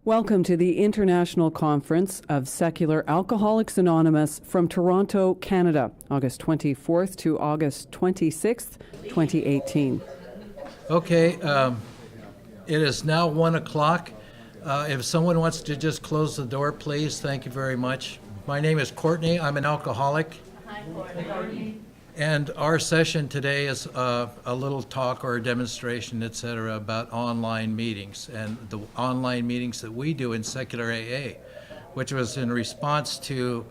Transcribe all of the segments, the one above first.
Welcome to the International Conference of Secular Alcoholics Anonymous from Toronto, Canada, August 24th to August 26th, 2018. Okay, it is now 1 o'clock. If someone wants to just close the door, please. Thank you very much. My name is Courtney. I'm an alcoholic. Hi, Courtney. And our session today is a little talk or a demonstration, etc., about online meetings and the online meetings that we do in secular AA, which was in response to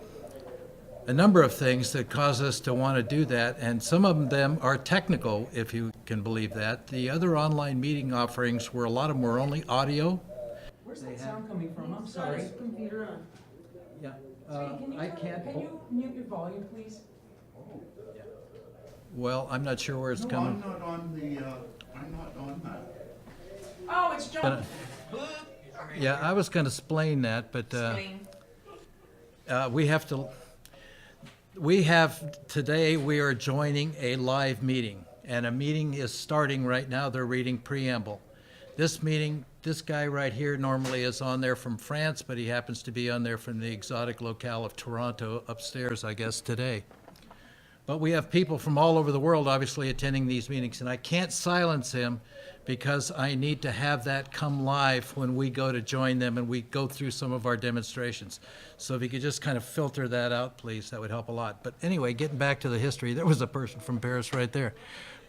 a number of things that caused us to want to do that. And some of them are technical, if you can believe that. The other online meeting offerings were, a lot of them were only audio. Where's that sound coming from? I'm sorry. Computer on. Yeah, Can you mute your volume, please? Well, I'm not sure where it's coming. I'm not on that. Oh, it's John. Yeah, I was going to explain that, but today we are joining a live meeting, and a meeting is starting right now. They're reading preamble. This meeting, this guy right here normally is on there from France, but he happens to be on there from the exotic locale of Toronto upstairs, I guess, today. But we have people from all over the world obviously attending these meetings, and I can't silence him because I need to have that come live when we go to join them and we go through some of our demonstrations. So if you could just kind of filter that out, please, that would help a lot. But anyway, getting back to the history, there was a person from Paris right there.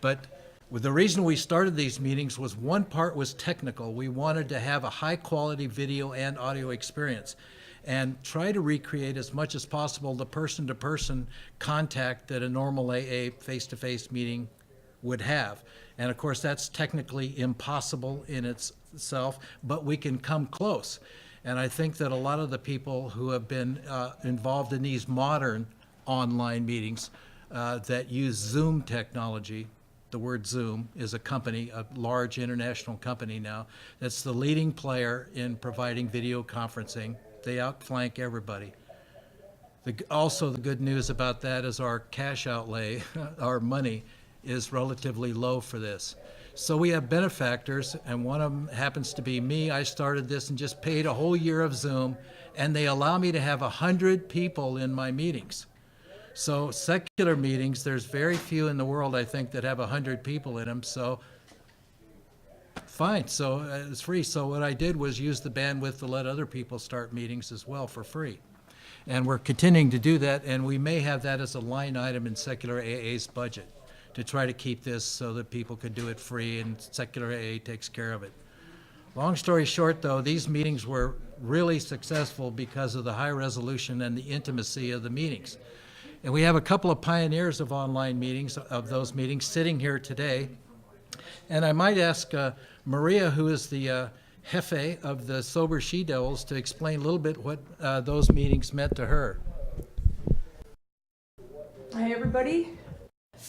But the reason we started these meetings was, one part was technical. We wanted to have a high quality video and audio experience and try to recreate as much as possible the person-to-person contact that a normal AA face-to-face meeting would have. And of course, that's technically impossible in itself, but we can come close. And I think that a lot of the people who have been involved in these modern online meetings that use Zoom technology, the word Zoom is a company, a large international company now, that's the leading player in providing video conferencing. They outflank everybody. Also, the good news about that is our cash outlay, our money, is relatively low for this. So we have benefactors, and one of them happens to be me. I started this and just paid a whole year of Zoom, and they allow me to have 100 people in my meetings. So secular meetings, there's very few in the world, I think, that have 100 people in them. So fine, so it's free. So what I did was use the bandwidth to let other people start meetings as well for free. And we're continuing to do that, and we may have that as a line item in secular AA's budget to try to keep this so that people could do it free and secular AA takes care of it. Long story short, though, these meetings were really successful because of the high resolution and the intimacy of the meetings. And we have a couple of pioneers of online meetings, of those meetings, sitting here today. And I might ask Maria, who is the jefe of the Sober She-Devils, to explain a little bit what those meetings meant to her. Hi, everybody.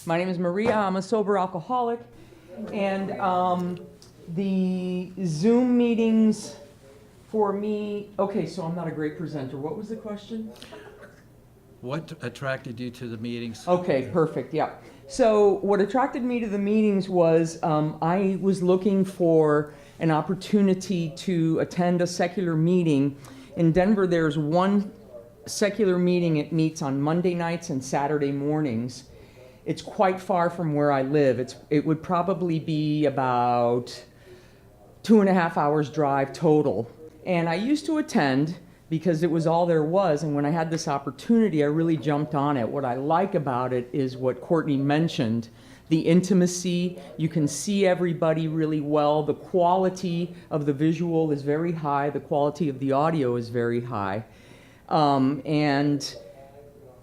My name is Maria. I'm a sober alcoholic. And the Zoom meetings for me, okay, so I'm not a great presenter. What was the question? What attracted you to the meetings? Okay, perfect, yeah. So what attracted me to the meetings was I was looking for an opportunity to attend a secular meeting. In Denver, there's one secular meeting. It meets on Monday nights and Saturday mornings. It's quite far from where I live. It would probably be about 2.5 hours drive total. And I used to attend because it was all there was, and when I had this opportunity, I really jumped on it. What I like about it is what Courtney mentioned, the intimacy. You can see everybody really well. The quality of the visual is very high. The quality of the audio is very high. And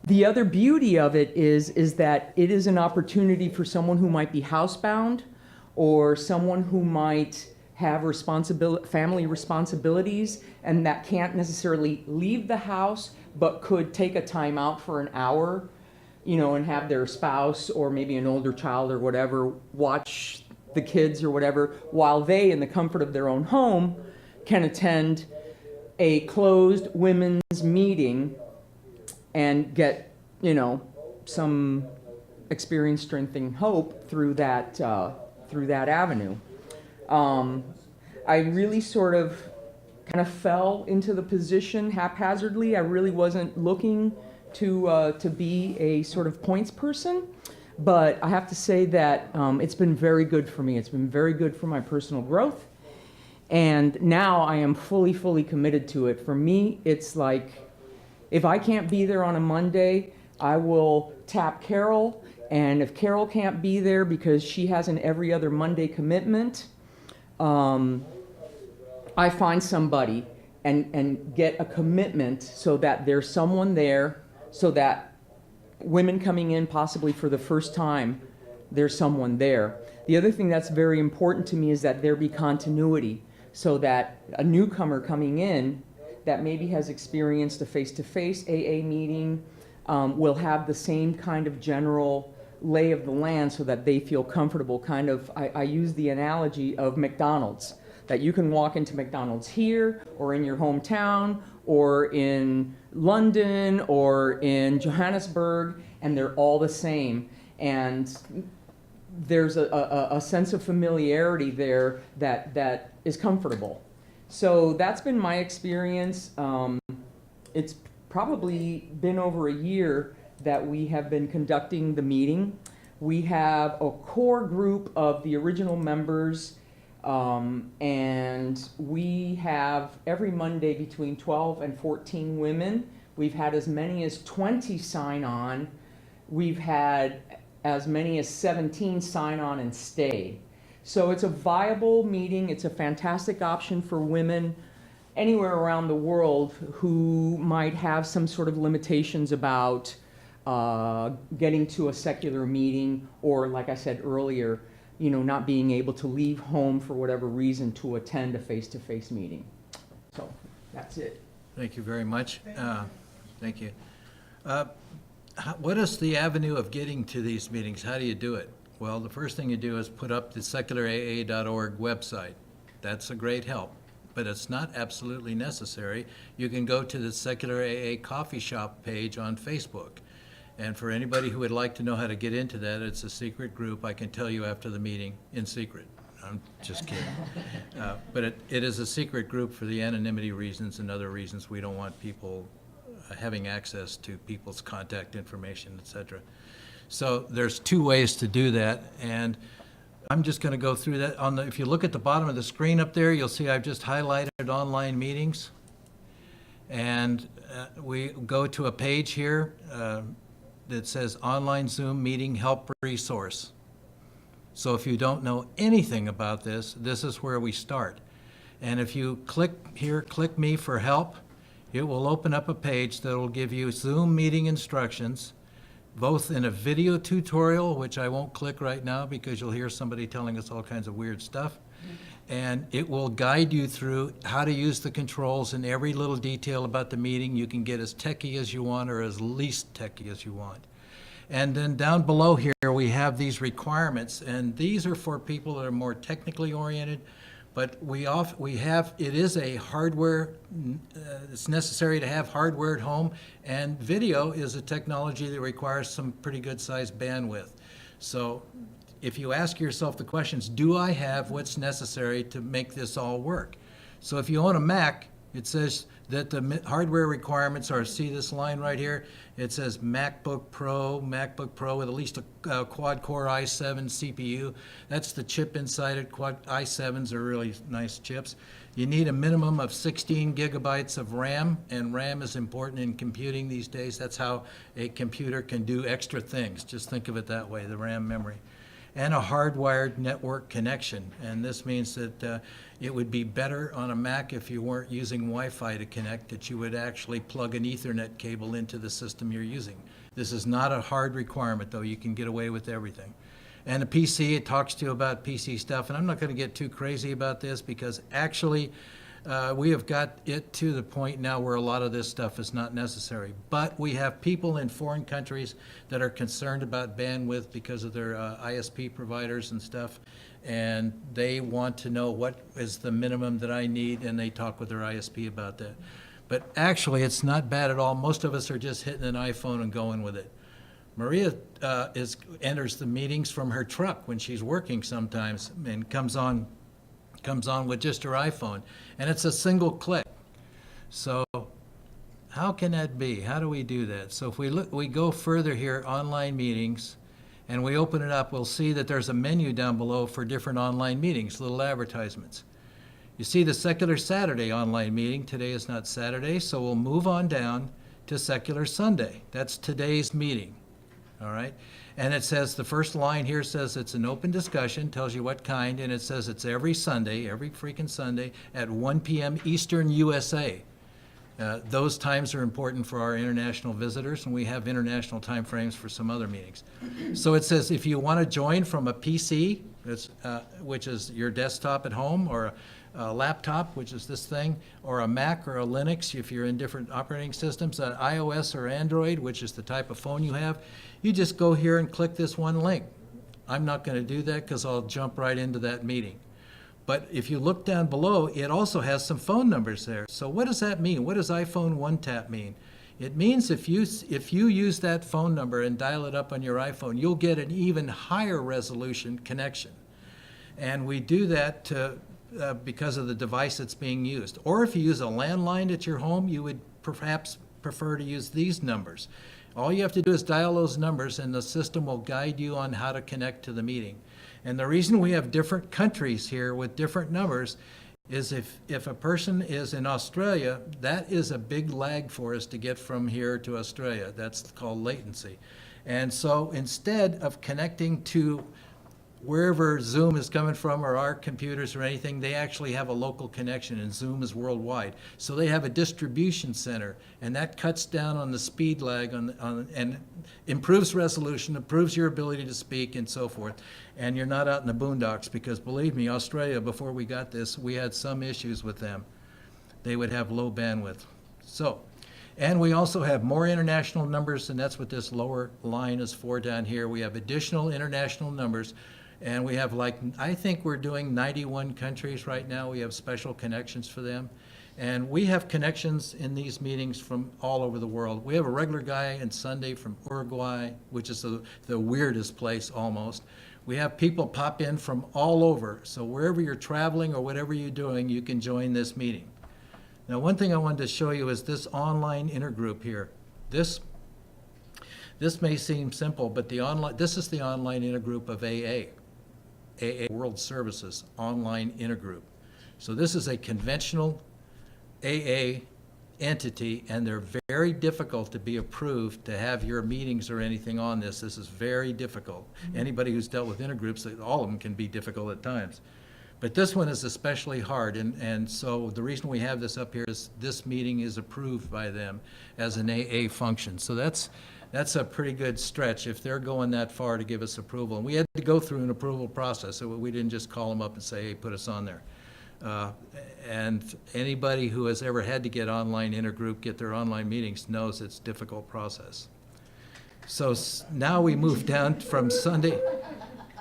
the other beauty of it is that it is an opportunity for someone who might be housebound or someone who might have family responsibilities and that can't necessarily leave the house but could take a time out for an hour, you know, and have their spouse or maybe an older child or whatever watch the kids or whatever while they, in the comfort of their own home, can attend a closed women's meeting and get, you know, some experience, strength, and hope through that avenue. I really sort of kind of fell into the position haphazardly. I really wasn't looking to be a sort of points person, but I have to say that it's been very good for me. It's been very good for my personal growth, and now I am fully committed to it. For me, it's like, if I can't be there on a Monday, I will tap Carol, and if Carol can't be there because she has an every other Monday commitment, I find somebody and get a commitment so that there's someone there, so that women coming in possibly for the first time, there's someone there. The other thing that's very important to me is that there be continuity, so that a newcomer coming in that maybe has experienced a face-to-face AA meeting will have the same kind of general lay of the land, so that they feel comfortable. Kind of, I use the analogy of McDonald's, that you can walk into McDonald's here or in your hometown or in London or in Johannesburg, and they're all the same. And there's a sense of familiarity there that is comfortable. So that's been my experience. It's probably been over a year that we have been conducting the meeting. We have a core group of the original members, and we have every Monday between 12 and 14 women. We've had as many as 20 sign on. We've had as many as 17 sign on and stay. So it's a viable meeting. It's a fantastic option for women anywhere around the world who might have some sort of limitations about getting to a secular meeting, or, like I said earlier, not being able to leave home for whatever reason to attend a face-to-face meeting. So that's it. Thank you very much. Thank you. What is the avenue of getting to these meetings? How do you do it? Well, the first thing you do is put up the secularaa.org website. That's a great help, but it's not absolutely necessary. You can go to the Secular AA Coffee Shop page on Facebook. And for anybody who would like to know how to get into that, it's a secret group. I can tell you after the meeting, in secret. I'm just kidding. But it is a secret group for the anonymity reasons and other reasons. We don't want people having access to people's contact information, et cetera. So there's two ways to do that, and I'm just going to go through that. If you look at the bottom of the screen up there, you'll see I've just highlighted online meetings. And we go to a page here that says Online Zoom Meeting Help Resource. So if you don't know anything about this, this is where we start. And if you click here, click me for help, it will open up a page that will give you Zoom meeting instructions, both in a video tutorial, which I won't click right now because you'll hear somebody telling us all kinds of weird stuff, and it will guide you through how to use the controls in every little detail about the meeting. You can get as techie as you want or as least techie as you want. And then down below here we have these requirements, and these are for people that are more technically oriented, but it is a hardware, it's necessary to have hardware at home, and video is a technology that requires some pretty good sized bandwidth. So if you ask yourself the questions, do I have what's necessary to make this all work? So if you own a Mac, it says that the hardware requirements are, see this line right here? It says MacBook Pro with at least a quad-core i7 CPU. That's the chip inside it. Quad i7s are really nice chips. You need a minimum of 16 gigabytes of RAM, and RAM is important in computing these days. That's how a computer can do extra things. Just think of it that way, the RAM memory. And a hardwired network connection. And this means that it would be better on a Mac if you weren't using Wi-Fi to connect, that you would actually plug an Ethernet cable into the system you're using. This is not a hard requirement, though. You can get away with everything. And a PC, it talks to you about PC stuff. And I'm not going to get too crazy about this because actually we have got it to the point now where a lot of this stuff is not necessary. But we have people in foreign countries that are concerned about bandwidth because of their ISP providers and stuff, and they want to know what is the minimum that I need, and they talk with their ISP about that. But actually, it's not bad at all. Most of us are just hitting an iPhone and going with it. Maria enters the meetings from her truck when she's working sometimes and comes on comes on with just your iPhone, and it's a single click. So how can that be? How do we do that? So if we go further here, online meetings, and we open it up, we'll see that there's a menu down below for different online meetings, little advertisements. You see the Secular Saturday online meeting. Today is not Saturday, so we'll move on down to Secular Sunday. That's today's meeting, all right? And it says, the first line here says it's an open discussion, tells you what kind, and it says it's every Sunday, every freaking Sunday at 1 p.m. Eastern USA. Those times are important for our international visitors, and we have international time frames for some other meetings. So it says if you want to join from a PC, which is your desktop at home, or a laptop, which is this thing, or a Mac or a Linux, if you're in different operating systems, an iOS or Android, which is the type of phone you have, you just go here and click this one link. I'm not going to do that because I'll jump right into that meeting. But if you look down below, it also has some phone numbers there. So what does that mean? What does iPhone One Tap mean? It means if you use that phone number and dial it up on your iPhone, you'll get an even higher resolution connection. And we do that because of the device that's being used. Or if you use a landline at your home, you would perhaps prefer to use these numbers. All you have to do is dial those numbers, and the system will guide you on how to connect to the meeting. And the reason we have different countries here with different numbers is if a person is in Australia, that is a big lag for us to get from here to Australia. That's called latency. And so instead of connecting to wherever Zoom is coming from, or our computers or anything, they actually have a local connection, and Zoom is worldwide. So they have a distribution center, and that cuts down on the speed lag and improves resolution, improves your ability to speak, and so forth. And you're not out in the boondocks, because believe me, Australia, before we got this, we had some issues with them. They would have low bandwidth. So, and we also have more international numbers, and that's what this lower line is for down here. We have additional international numbers. And we have I think we're doing 91 countries right now. We have special connections for them. And we have connections in these meetings from all over the world. We have a regular guy on Sunday from Uruguay, which is the weirdest place almost. We have people pop in from all over. So wherever you're traveling or whatever you're doing, you can join this meeting. Now, one thing I wanted to show you is this online intergroup here. This may seem simple, but this is the online intergroup of AA World Services online intergroup. So this is a conventional AA entity, and they're very difficult to be approved to have your meetings or anything on this. This is very difficult. Anybody who's dealt with intergroups, all of them can be difficult at times. But this one is especially hard, and so the reason we have this up here is this meeting is approved by them as an AA function. So that's a pretty good stretch if they're going that far to give us approval. And we had to go through an approval process, so we didn't just call them up and say, hey, put us on there. And anybody who has ever had to get online intergroup, get their online meetings, knows it's a difficult process. So now we move down from Sunday.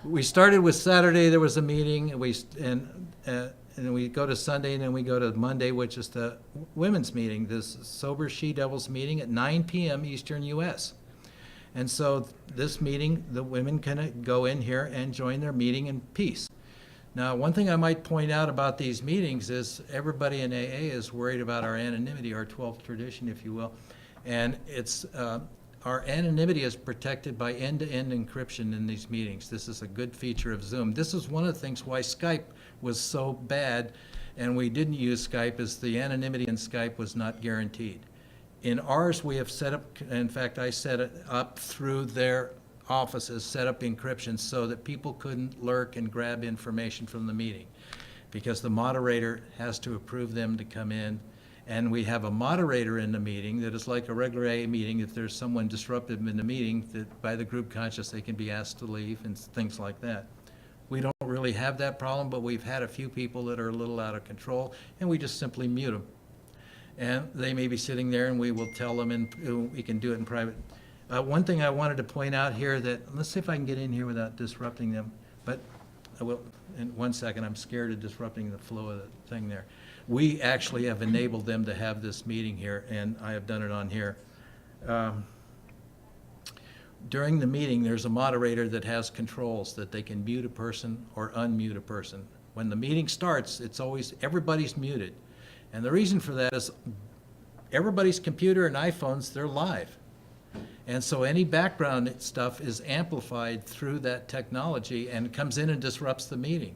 We started with Saturday, there was a meeting, and we go to Sunday, and then we go to Monday, which is the women's meeting, this Sober She-Devils meeting at 9 p.m. Eastern U.S. And so this meeting, the women can go in here and join their meeting in peace. Now, one thing I might point out about these meetings is everybody in AA is worried about our anonymity, our 12th tradition, if you will. And it's our anonymity is protected by end-to-end encryption in these meetings. This is a good feature of Zoom. This is one of the things why Skype was so bad and we didn't use Skype, is the anonymity in Skype was not guaranteed. In ours, we have set up, in fact, I set it up through their offices, set up encryption so that people couldn't lurk and grab information from the meeting, because the moderator has to approve them to come in. And we have a moderator in the meeting that is like a regular AA meeting. If there's someone disruptive in the meeting, that by the group conscience they can be asked to leave and things like that. We don't really have that problem, but we've had a few people that are a little out of control, and we just simply mute them. And they may be sitting there, and we will tell them, and we can do it in private. One thing I wanted to point out here, that let's see if I can get in here without disrupting them, but I will in 1 second. I'm scared of disrupting the flow of the thing there. We actually have enabled them to have this meeting here, and I have done it on here. During the meeting, there's a moderator that has controls that they can mute a person or unmute a person. When the meeting starts, it's always, everybody's muted. And the reason for that is everybody's computer and iPhones, they're live. And so any background stuff is amplified through that technology and comes in and disrupts the meeting.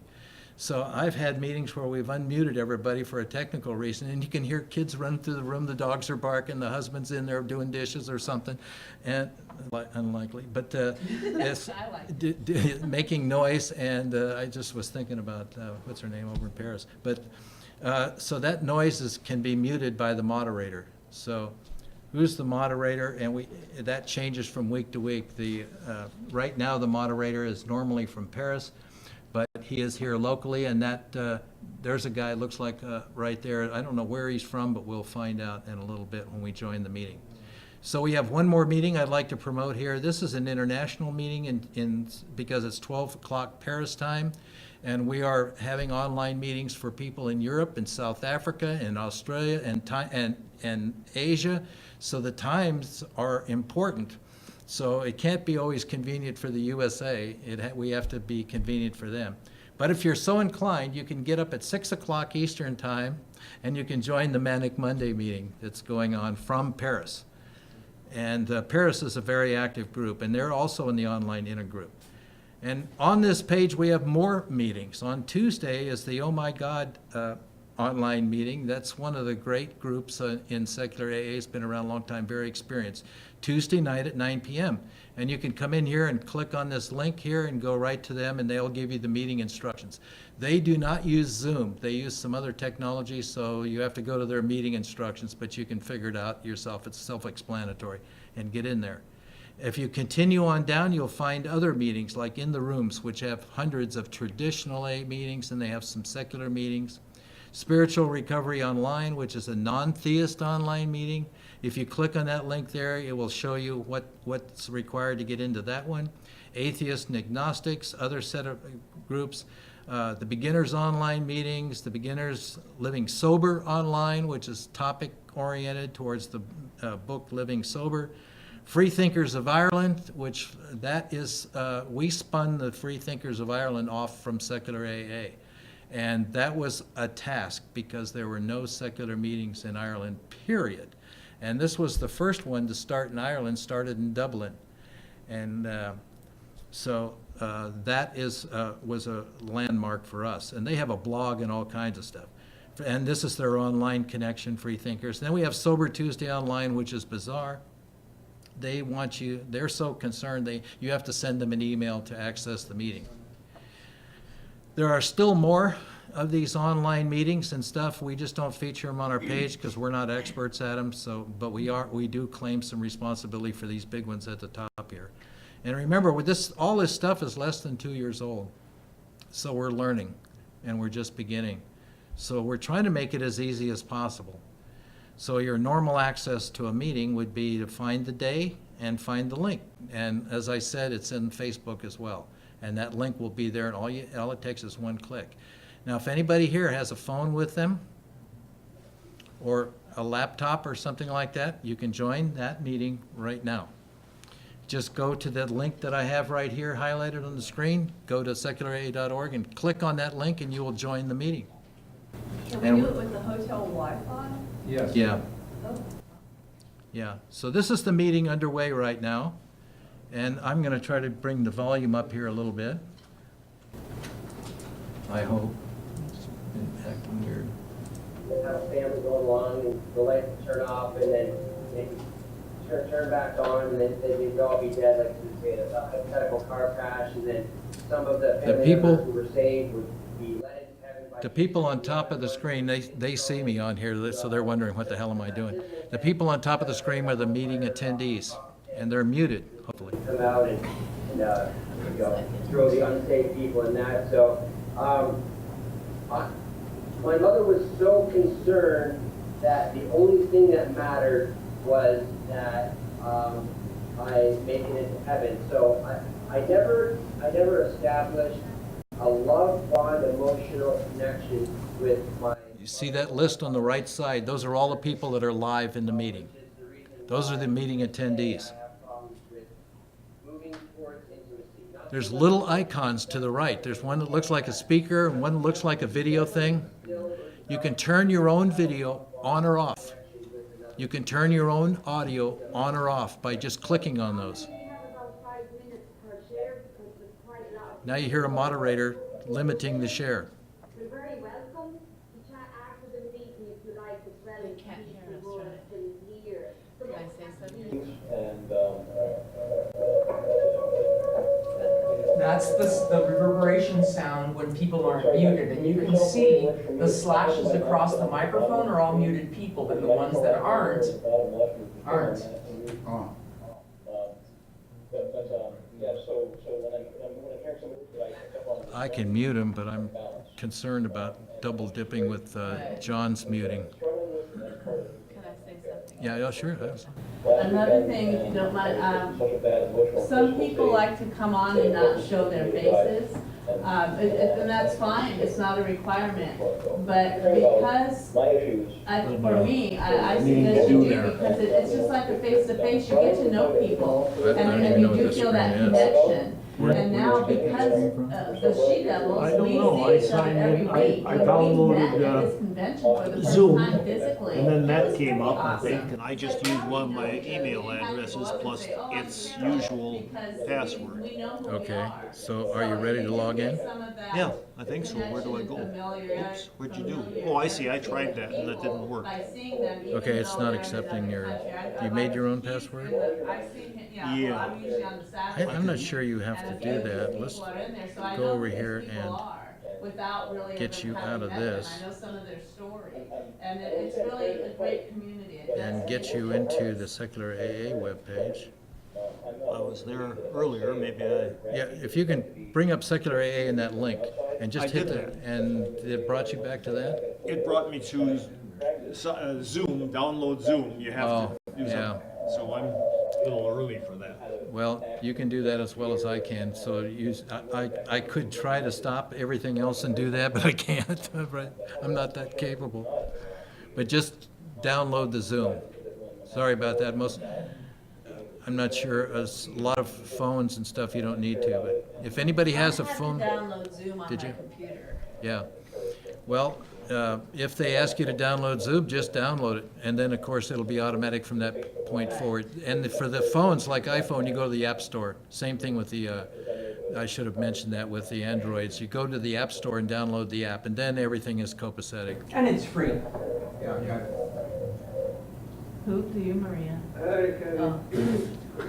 So I've had meetings where we've unmuted everybody for a technical reason, and you can hear kids run through the room, the dogs are barking, the husband's in there doing dishes or something, and unlikely, but it's making noise, and I just was thinking about, what's her name over in Paris. But so that noise can be muted by the moderator. So who's the moderator? And that changes from week to week. Right now, the moderator is normally from Paris, but he is here locally, and there's a guy, looks like right there. I don't know where he's from, but we'll find out in a little bit when we join the meeting. So we have one more meeting I'd like to promote here. This is an international meeting because it's 12 o'clock Paris time, and we are having online meetings for people in Europe and South Africa and Australia and Asia. So the times are important. So it can't be always convenient for the USA. We have to be convenient for them. But if you're so inclined, you can get up at 6 o'clock Eastern time, and you can join the Manic Monday meeting that's going on from Paris. And Paris is a very active group, and they're also in the online Intergroup. And on this page, we have more meetings. On Tuesday is the Oh My God online meeting. That's one of the great groups in secular AA. It's been around a long time, very experienced. Tuesday night at 9 p.m. And you can come in here and click on this link here and go right to them, and they'll give you the meeting instructions. They do not use Zoom. They use some other technology, so you have to go to their meeting instructions, but you can figure it out yourself. It's self-explanatory, and get in there. If you continue on down, you'll find other meetings, like In the Rooms, which have hundreds of traditional AA meetings, and they have some secular meetings. Spiritual Recovery Online, which is a non-theist online meeting. If you click on that link there, it will show you what's required to get into that one. Atheists and Agnostics, other set of groups. The Beginners Online meetings, the Beginners Living Sober Online, which is topic-oriented towards the book Living Sober. Free Thinkers of Ireland, which that is, we spun the Free Thinkers of Ireland off from secular AA. And that was a task because there were no secular meetings in Ireland, period. And this was the first one to start in Ireland, started in Dublin. And so that was a landmark for us. And they have a blog and all kinds of stuff. And this is their online connection, Free Thinkers. Then we have Sober Tuesday Online, which is bizarre. They want you, they're so concerned, you have to send them an email to access the meeting. There are still more of these online meetings and stuff. We just don't feature them on our page because we're not experts at them. But we do claim some responsibility for these big ones at the top here. And remember, all this stuff is less than 2 years old. So we're learning, and we're just beginning. So we're trying to make it as easy as possible. So your normal access to a meeting would be to find the day and find the link. And as I said, it's in Facebook as well. And that link will be there, and all it takes is one click. Now, if anybody here has a phone with them or a laptop or something like that, you can join that meeting right now. Just go to that link that I have right here highlighted on the screen, go to seculara.org and click on that link, and you will join the meeting. Can we do it with the hotel Wi-Fi? Yes. Yeah. Oh. Yeah. So this is the meeting underway right now. And I'm going to try to bring the volume up here a little bit. I hope. It's been acting weird. Have a family going along and the lights turn off and then maybe turn back on and then they'd all be dead, like you say, a hypothetical car crash, and then some of the family members who were saved would be led into heaven by The people on top of the screen, they see me on here, so they're wondering, what the hell am I doing? The people on top of the screen are the meeting attendees, and they're muted, hopefully. come out and throw the unsaved people in that. So my mother was so concerned that the only thing that mattered was that I make it into heaven. So I never established a love bond, emotional connection with my. You see that list on the right side? Those are all the people that are live in the meeting. Those are the meeting attendees. there's little icons to the right. There's one that looks like a speaker and one that looks like a video thing. You can turn your own video on or off. You can turn your own audio on or off by just clicking on those. Now you hear a moderator limiting the share. You're very welcome to chat after the meeting if you like as well. They can't hear us, right? Can I say something? That's the reverberation sound when people aren't muted, and you can see the slashes across the microphone are all muted people, and the ones that aren't. Oh. I can mute him, but I'm concerned about double dipping with John's muting. Can I say something? Yeah, sure. Another thing, if you don't mind, some people like to come on and not show their faces. And that's fine, it's not a requirement. But because, for me, I suggest you do, because it's just like a face-to-face, you get to know people. And you do feel that connection. And now, because the She-Devils, we see each other every week. I When we downloaded, met at this convention for the first Zoom, time physically. and then it that was came pretty up, I think, awesome. and I just used one of my email addresses plus its usual password. We know who we Okay, are. so are you ready to log in? Yeah, I think so. Where do I go? Oops, what'd you do? Oh, I see, I tried that and that didn't work. Okay, it's not accepting your, you made your own password? Yeah. I'm not sure you have to do that. Let's go over here and get you out of this. I know some of their story, and it's really a great community. And get you into the Secular AA webpage. I was there earlier, maybe I, Yeah, if you can bring up Secular AA in that link and just I hit did it, and it brought you back to that? it brought me to Zoom, download Zoom, you have Oh, to use yeah. it. So I'm a little early for that. Well, you can do that as well as I can, so I could try to stop everything else and do that, but I can't. I'm not that capable. But just download the Zoom. Sorry about that. I'm not sure, a lot of phones and stuff you don't need to, but if anybody has a phone. I have to download Zoom on Did my you? computer. Yeah. Well, if they ask you to download Zoom, just download it. And then, of course, it'll be automatic from that point forward. And for the phones, like iPhone, you go to the App Store. Same thing with the, I should have mentioned that with the Androids. You go to the App Store and download the app, and then everything is copacetic. And it's free. Who do you, Maria? Hey, Oh. I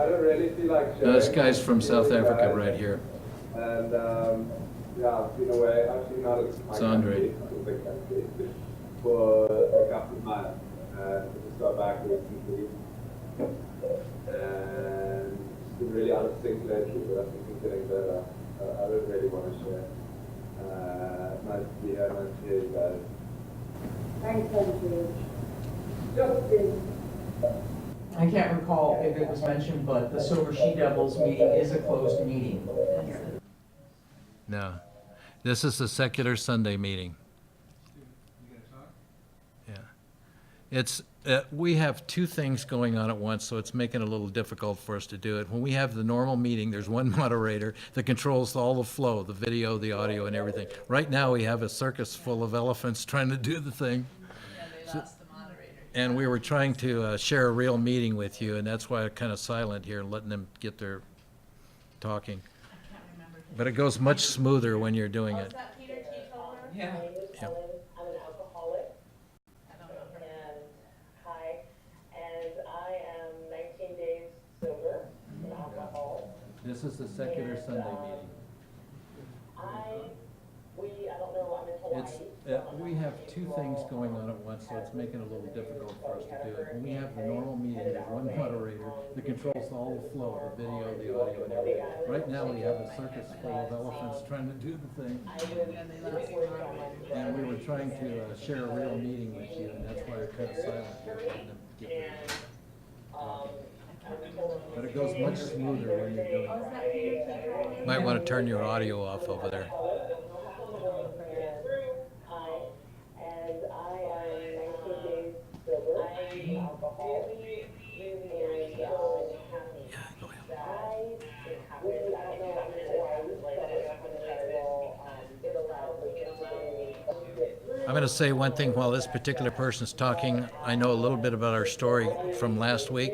don't really feel like No, this sharing guy's from South with you Africa guys. right here. And yeah, I've been away. Actually, not as my It's Andre. country, it's a big country, for a couple of months. And just got back recently. And it's been really out of sync lately, but I think it's getting better. I don't really want to share. Nice to be here, nice to hear you guys. Thanks, Andrew. Justin. I can't recall if it was mentioned, but the Silver She-Devils meeting is a closed meeting. No. This is the Secular Sunday meeting. Yeah. It's, we have two things going on at once, so it's making it a little difficult for us to do it. When we have the normal meeting, there's one moderator that controls all the flow, the video, the audio, and everything. Right now, we have a circus full of elephants trying to do the thing. Yeah, they lost the moderator. And we were trying to share a real meeting with you, and that's why I'm kind of silent here and letting them get their talking. I can't remember. But it goes much smoother when you're doing Oh, it. is that Peter Teetotaler? Yeah. Yeah. I'm an alcoholic, I don't know her. and hi, and I am 19 days sober from alcohol. This is the Secular Sunday meeting. I don't know, I'm in Hawaii. It's, we have two things going on at once, so it's making it a little difficult for us to do it. When we have the normal meeting, there's one moderator that controls all the flow, the video, the audio, and everything. Right now, we have a circus full of elephants trying to do the thing. Yeah, they lost the moderator. And we were trying to share a real meeting with you, and that's why we're kind of silent here, letting them get their talking. But it goes much smoother when you're doing Oh, it. is that Peter Teetotaler? Might want to turn your audio off over there. And I am 19 days sober from alcohol. Yeah, go ahead. going to say one thing while this particular person's talking. I know a little bit about our story from last week.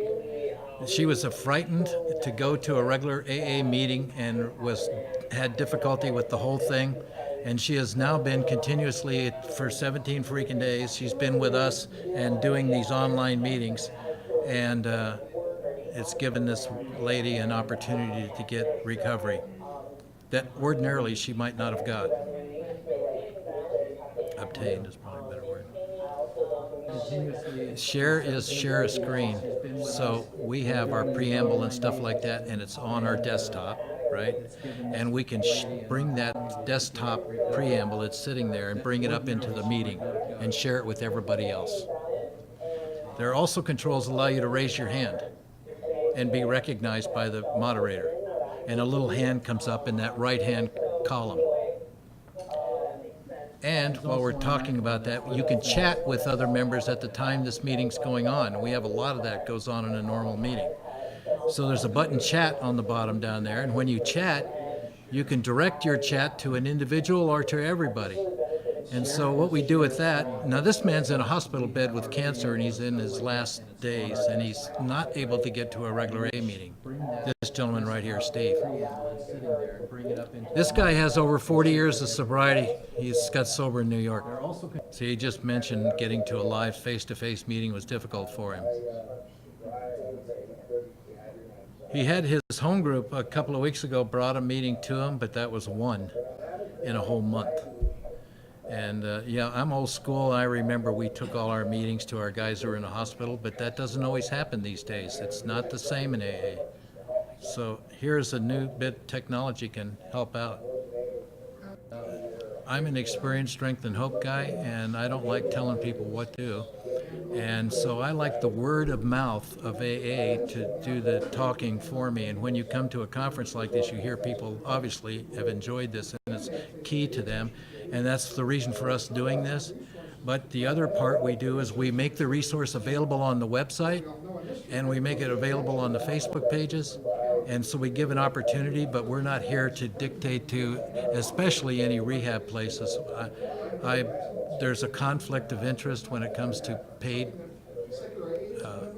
She was frightened to go to a regular AA meeting and had difficulty with the whole thing. And she has now been continuously for 17 freaking days. She's been with us and doing these online meetings. And it's given this lady an opportunity to get recovery that ordinarily she might not have got. Obtained is probably a better word. Share a screen. So we have our preamble and stuff like that, and it's on our desktop, right? And we can bring that desktop preamble that's sitting there and bring it up into the meeting and share it with everybody else. There are also controls that allow you to raise your hand and be recognized by the moderator. And a little hand comes up in that right-hand column. And while we're talking about that, you can chat with other members at the time this meeting's going on. And we have a lot of that goes on in a normal meeting. So there's a button chat on the bottom down there. And when you chat, you can direct your chat to an individual or to everybody. And so what we do with that, now this man's in a hospital bed with cancer and he's in his last days and he's not able to get to a regular A meeting. This gentleman right here, Steve. This guy has over 40 years of sobriety. He's got sober in New York. So he just mentioned getting to a live face-to-face meeting was difficult for him. He had his home group a couple of weeks ago brought a meeting to him, but that was one in a whole month. And yeah, I'm old school. I remember we took all our meetings to our guys who were in the hospital, but that doesn't always happen these days. It's not the same in AA. So here's a new bit technology can help out. I'm an experienced strength and hope guy, and I don't like telling people what to do. And so I like the word of mouth of AA to do the talking for me. And when you come to a conference like this, you hear people obviously have enjoyed this, and it's key to them. And that's the reason for us doing this. But the other part we do is we make the resource available on the website, and we make it available on the Facebook pages. And so we give an opportunity, but we're not here to dictate to, especially any rehab places. There's a conflict of interest when it comes to paid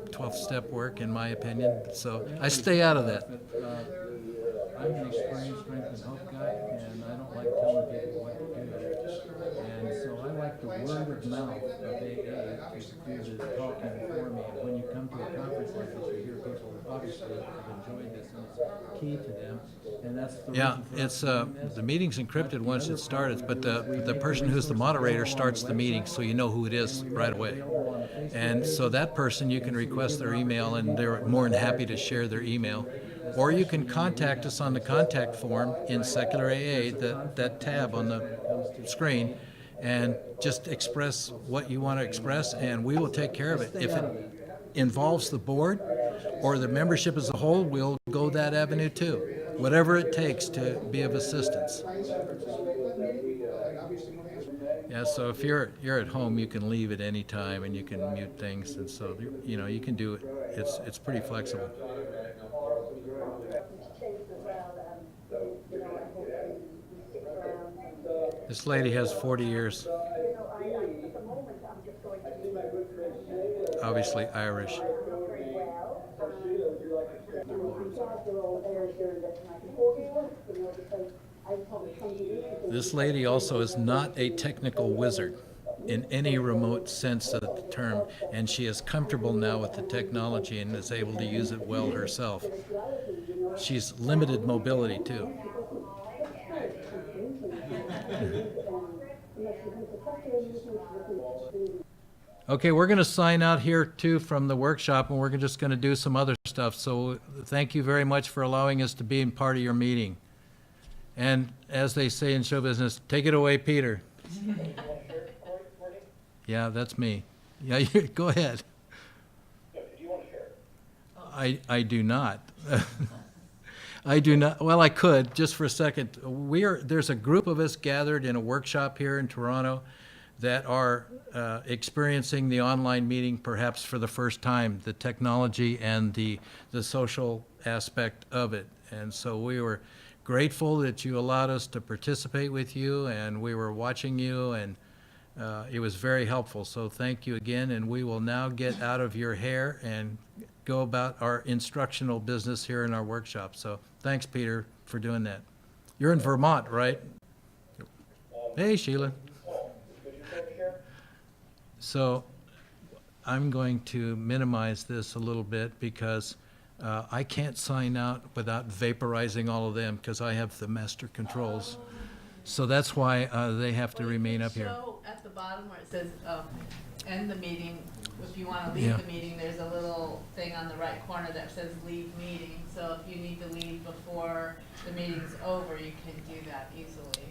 12-step work, in my opinion. So I stay out of that. I'm an experienced strength and hope guy, and I don't like telling people what to do. And so I like the word of mouth of AA to do the talking for me. And when you come to a conference like this, you hear people obviously have enjoyed this, and it's key to them. And that's the reason for it's the meeting's encrypted once it starts, but the person who's the moderator starts the meeting, so you know who it is right away. And so that person, you can request their email, and they're more than happy to share their email. Or you can contact us on the contact form in Secular AA, that tab on the screen, and just express what you want to express, and we will take care of it. If it involves the board or the membership as a whole, we'll go that avenue too. Whatever it takes to be of assistance. Yeah, so if you're at home, you can leave at any time and you can mute things, and so you can do it. It's pretty flexible. This lady has 40 years. Obviously Irish. This lady also is not a technical wizard in any remote sense of the term, and she is comfortable now with the technology and is able to use it well herself. She's limited mobility too. Okay, we're going to sign out here too from the workshop, and we're just going to do some other stuff. So thank you very much for allowing us to be in part of your meeting. And as they say in show business, take it away, Peter. Yeah, that's me. Yeah, go ahead. Do you want to share? I do not. I do not. Well, I could, just for a second. There's a group of us gathered in a workshop here in Toronto that are experiencing the online meeting perhaps for the first time, the technology and the social aspect of it. And so we were grateful that you allowed us to participate with you, and we were watching you, and It was very helpful, so thank you again, and we will now get out of your hair and go about our instructional business here in our workshop. So thanks, Peter, for doing that. You're in Vermont, right? Hey, Sheila. So I'm going to minimize this a little bit because I can't sign out without vaporizing all of them because I have the master controls. So that's why they have to remain up here. Show at the bottom where it says end the meeting. If you want to leave the meeting, there's a little thing on the right corner that says leave meeting. So if you need to leave before the meeting's over, you can do that easily.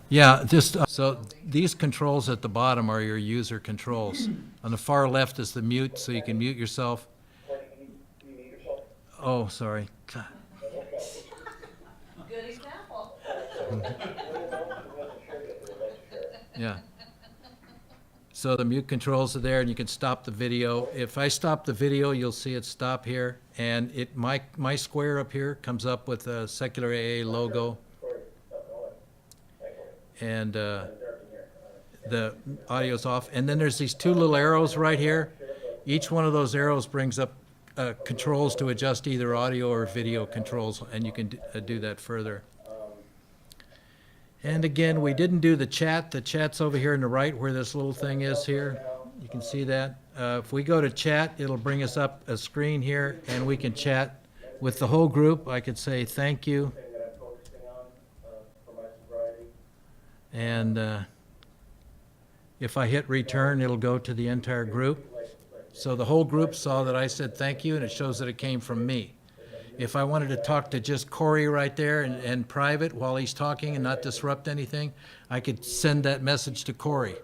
Yeah, just so these controls at the bottom are your user controls. On the far left is the mute, so you can mute yourself. Oh, sorry. God. Good example. Yeah. So the mute controls are there, and you can stop the video. If I stop the video, you'll see it stop here, and my square up here comes up with a Secular AA logo. And the audio's off. And then there's these two little arrows right here. Each one of those arrows brings up controls to adjust either audio or video controls, and you can do that further. And again, we didn't do the chat. The chat's over here on the right where this little thing is here. You can see that. If we go to chat, it'll bring us up a screen here, and we can chat with the whole group. I could say thank you. And if I hit return, it'll go to the entire group. So the whole group saw that I said thank you, and it shows that it came from me. If I wanted to talk to just Corey right there and private while he's talking and not disrupt anything, I could send that message to Corey.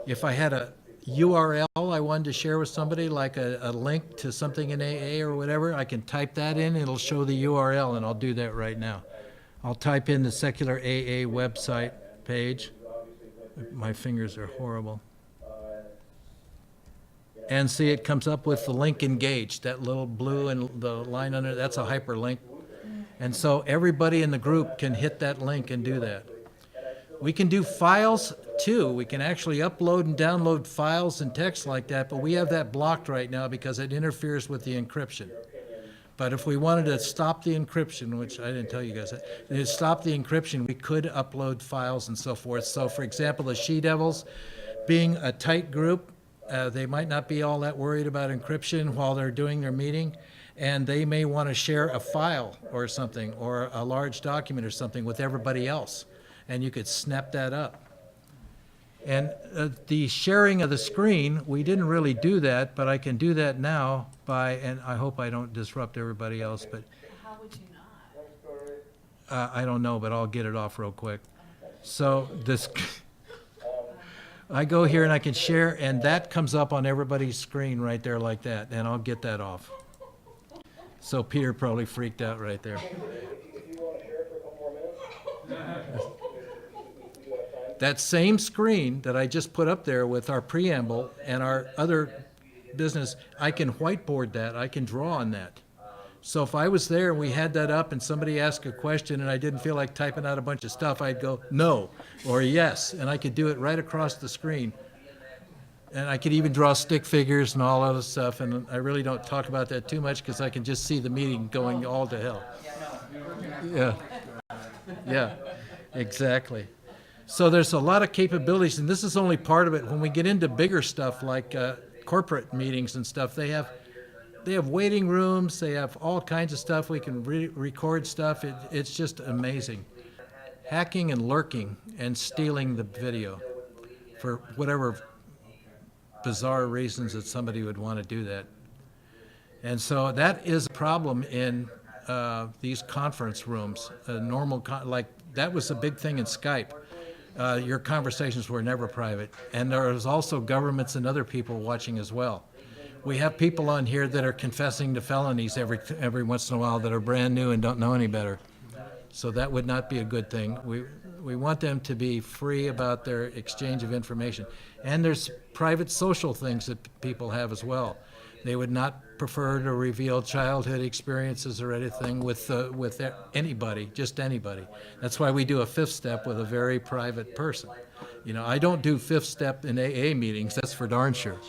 If I had a URL I wanted to share with somebody, like a link to something in AA or whatever, I can type that in, it'll show the URL, and I'll do that right now. I'll type in the Secular AA website page. My fingers are horrible. And see, it comes up with the link engaged, that little blue and the line under, that's a hyperlink. And so everybody in the group can hit that link and do that. We can do files too. We can actually upload and download files and text like that, but we have that blocked right now because it interferes with the encryption. But if we wanted to stop the encryption, which I didn't tell you guys that, to stop the encryption, we could upload files and so forth. So for example, the She-Devils, being a tight group, they might not be all that worried about encryption while they're doing their meeting, and they may want to share a file or something, or a large document or something with everybody else, and you could snap that up. And the sharing of the screen, we didn't really do that, but I can do that now by, and I hope I don't disrupt everybody else, but How would you not? I don't know, but I'll get it off real quick. So this, I go here and I can share, and that comes up on everybody's screen right there like that, and I'll get that off. So Peter probably freaked out right there. That same screen that I just put up there with our preamble and our other business, I can whiteboard that, I can draw on that. So if I was there and we had that up and somebody asked a question and I didn't feel like typing out a bunch of stuff, I'd go no or yes, and I could do it right across the screen. And I could even draw stick figures and all other stuff, and I really don't talk about that too much because I can just see the meeting going all to hell. Yeah, yeah, exactly. So there's a lot of capabilities, and this is only part of it. When we get into bigger stuff like corporate meetings and stuff, they have waiting rooms, they have all kinds of stuff. We can record stuff. It's just amazing. Hacking and lurking and stealing the video for whatever bizarre reasons that somebody would want to do that. And so that is a problem in these conference rooms. Like that was a big thing in Skype. Your conversations were never private. And there was also governments and other people watching as well. We have people on here that are confessing to felonies every once in a while that are brand new and don't know any better. So that would not be a good thing. We want them to be free about their exchange of information. And there's private social things that people have as well. They would not prefer to reveal childhood experiences or anything with anybody, just anybody. That's why we do a fifth step with a very private person. You know, I don't do fifth step in AA meetings, that's for darn sure.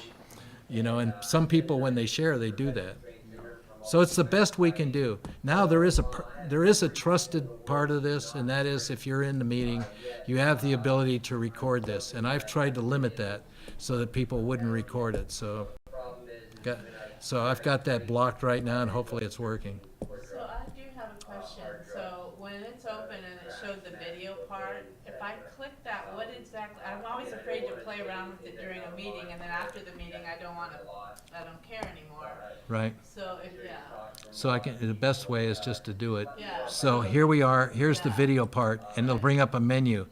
You know, and some people, when they share, they do that. So it's the best we can do. Now there is a trusted part of this, and that is if you're in the meeting, you have the ability to record this. And I've tried to limit that so that people wouldn't record it. So I've got that blocked right now, and hopefully it's working. So I do have a question. So when it's open and it showed the video part, if I click that, what exactly, I'm always afraid to play around with it during a meeting, and then after the meeting I don't care anymore. Right. So So the best way is just to do it. Yeah. So here we are, here's the video part, and it'll bring up a menu.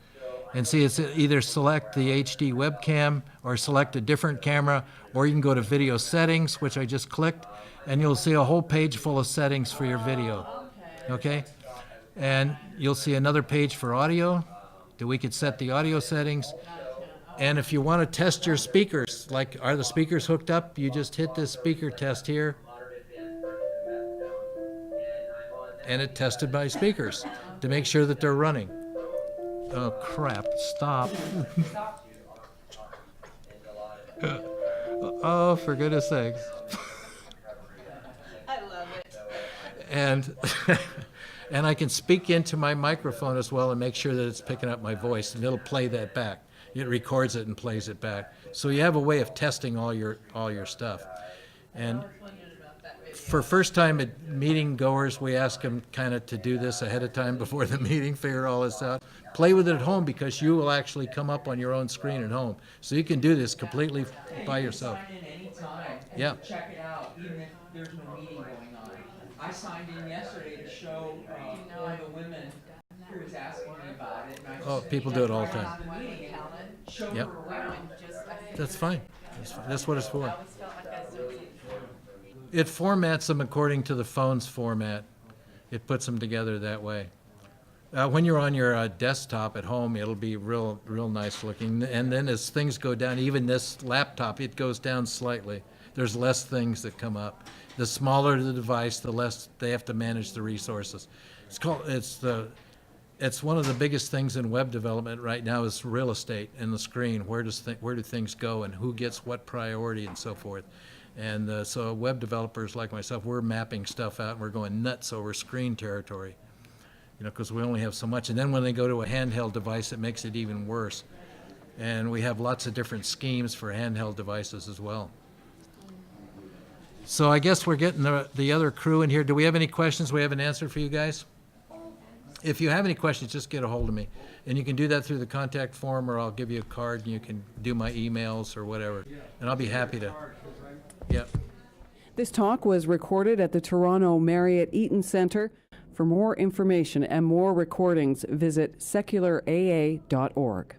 And see, it's either select the HD webcam or select a different camera, or you can go to video settings, which I just clicked, and you'll see a whole page full of settings for your video. Okay? And you'll see another page for audio, that we could set the audio settings. And if you want to test your speakers, like are the speakers hooked up, you just hit this speaker test here, and it tested my speakers to make sure that they're running. Oh crap, stop. Oh, for goodness sakes. I love it. And and I can speak into my microphone as well and make sure that it's picking up my voice, and it'll play that back. It records it and plays it back. So you have a way of testing all your stuff. And for first-time meeting goers, we ask them kind of to do this ahead of time before the meeting, figure all this out. Play with it at home, because you will actually come up on your own screen at home. So you can do this completely by yourself. You can sign in anytime and Yeah. check it out, even if there's no meeting going on. I signed in yesterday to show one of the women who was asking me about it. And I Oh, just people do it all the time. checked the meeting and showed Yep. her around. That's fine. That's what it's for. It formats them according to the phone's format. It puts them together that way. When you're on your desktop at home, it'll be real nice looking. And then as things go down, even this laptop, it goes down slightly. There's less things that come up. The smaller the device, the less they have to manage the resources. It's one of the biggest things in web development right now is real estate and the screen. Where do things go, and who gets what priority, and so forth. And so web developers like myself, we're mapping stuff out, and we're going nuts over screen territory, you know, because we only have so much. And then when they go to a handheld device, it makes it even worse. And we have lots of different schemes for handheld devices as well. So I guess we're getting the other crew in here. Do we have any questions we haven't answered for you guys? If you have any questions, just get a hold of me. And you can do that through the contact form, or I'll give you a card and you can do my emails or whatever. And I'll be happy to. Yep. This talk was recorded at the Toronto Marriott Eaton Centre. For more information and more recordings, visit seculara.org.